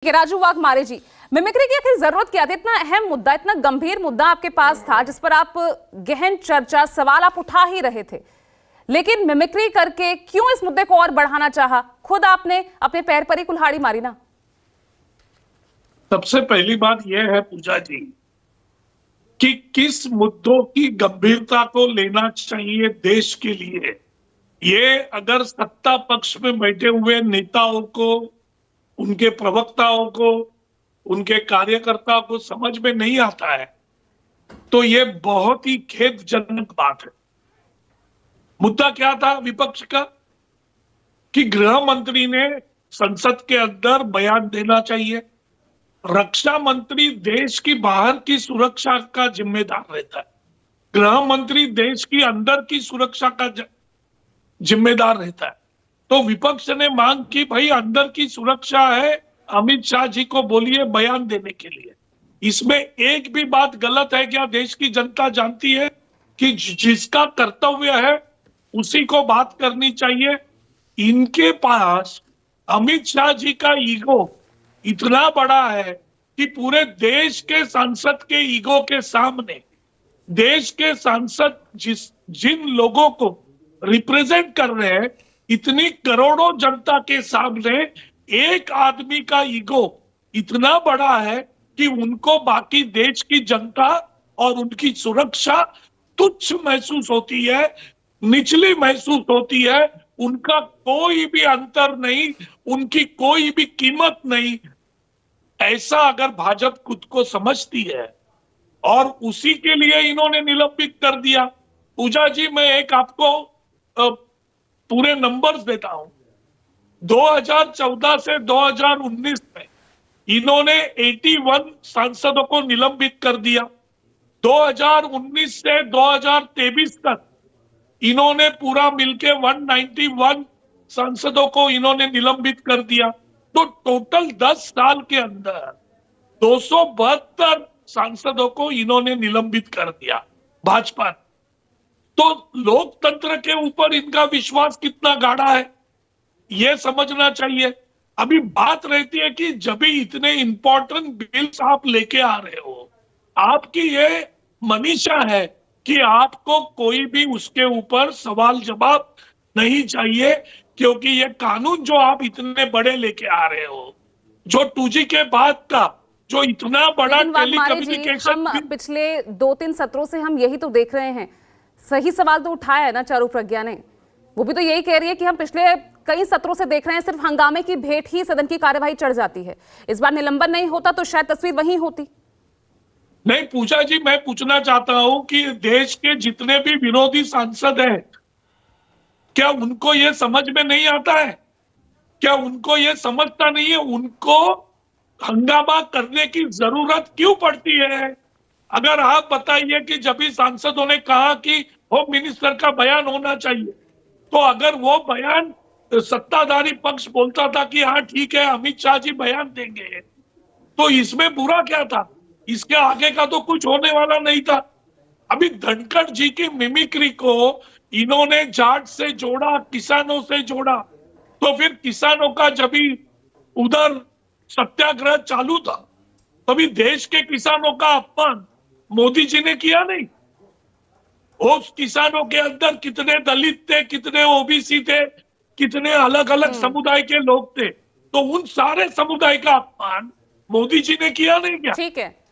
राजू वाघमारे जी, mimicry की आखिर जरूरत क्या थी? इतना अहम मुद्दा, इतना गंभीर मुद्दा आपके पास था जिस पर आप गहन चर्चा, सवाल आप उठा ही रहे थे, लेकिन मिमिक्री करके क्यों इस मुद्दे को और बढ़ाना चाहा? खुद आपने अपने पैर पर ही कुल्हाड़ी मारी ना। सबसे पहली बात यह है पूजा जी कि किस मुद्दों की गंभीरता को लेना चाहिए देश के लिए। ये अगर सत्ता पक्ष में बैठे हुए नेताओं को, उनके प्रवक्ताओं को, उनके कार्यकर्ताओं को समझ में नहीं आता है तो ये बहुत ही खेदजनक बात है। मुद्दा क्या था विपक्ष का कि गृह मंत्री ने संसद के अंदर बयान देना चाहिए। रक्षा मंत्री देश की बाहर की सुरक्षा का जिम्मेदार रहता है, गृह मंत्री देश की अंदर की सुरक्षा का जिम्मेदार रहता है। तो विपक्ष ने मांग की भाई अंदर की सुरक्षा है, अमित शाह जी को बोलिए बयान देने के लिए। इसमें एक भी बात गलत है क्या? देश की जनता जानती है कि जिसका कर्तव्य है उसी को बात करनी चाहिए। इनके पास अमित शाह जी का ईगो इतना बड़ा है कि पूरे देश के सांसद के ईगो के सामने, देश के सांसद जिन लोगों को रिप्रेजेंट कर रहे हैं, इतनी करोड़ों जनता के सामने एक आदमी का ईगो इतना बड़ा है कि उनको बाकी देश की जनता और उनकी सुरक्षा तुच्छ महसूस होती है, निचली महसूस होती है। उनका कोई भी अंतर नहीं, उनकी कोई भी कीमत नहीं। ऐसा अगर भाजपा खुद को समझती है और उसी के लिए इन्होंने निलंबित कर दिया। पूजा जी, मैं एक आपको पूरे नंबर्स देता हूं। 2014 से 2019 में इन्होंने 81 सांसदों को निलंबित कर दिया। 2019 से 2023 तक इन्होंने पूरा मिलके 191 सांसदों को इन्होंने निलंबित कर दिया। तो टोटल 10 साल के अंदर 272 सांसदों को इन्होंने निलंबित कर दिया भाजपा। तो लोकतंत्र के ऊपर इनका विश्वास कितना गाढ़ा है ये समझना चाहिए। अभी बात रहती है कि जब भी इतने इंपॉर्टेंट बिल्स आप लेके आ रहे हो, आपकी ये मनीषा है कि आपको कोई भी उसके ऊपर सवाल जवाब नहीं चाहिए, क्योंकि ये कानून जो आप इतने बड़े लेके आ रहे हो, जो 2G के बाद का जो इतना बड़ा टेलीकम्युनिकेशन, हम पिछले 2-3 सत्रों से हम यही तो देख रहे हैं। सही सवाल तो उठाया है ना चारू प्रज्ञा ने, वो भी तो यही कह रही है कि हम पिछले कई सत्रों से देख रहे हैं, सिर्फ हंगामे की भेंट ही सदन की कार्यवाही चढ़ जाती है। इस बार निलंबन नहीं होता तो शायद तस्वीर वही होती। नहीं पूजा जी, मैं पूछना चाहता हूं कि देश के जितने भी विरोधी सांसद हैं, क्या उनको ये समझ में नहीं आता है? क्या उनको ये समझता नहीं है उनको हंगामा करने की जरूरत क्यों पड़ती है? अगर आप बताइए कि जब भी सांसदों ने कहा कि होम मिनिस्टर का बयान होना चाहिए, तो अगर वो बयान सत्ताधारी पक्ष बोलता था कि हाँ ठीक है अमित शाह जी बयान देंगे, तो इसमें बुरा क्या था? इसके आगे का तो कुछ होने वाला नहीं था। अभी धनखड़ जी की मिमिक्री को इन्होंने जाट से जोड़ा, किसानों से जोड़ा, तो फिर किसानों का जब भी उधर सत्याग्रह चालू था तभी देश के किसानों का अपमान मोदी जी ने किया नहीं? उस किसानों के अंदर कितने दलित थे, कितने ओबीसी थे, कितने अलग अलग समुदाय के लोग थे, तो उन सारे समुदाय का अपमान मोदी जी ने किया नहीं क्या? ठीक है।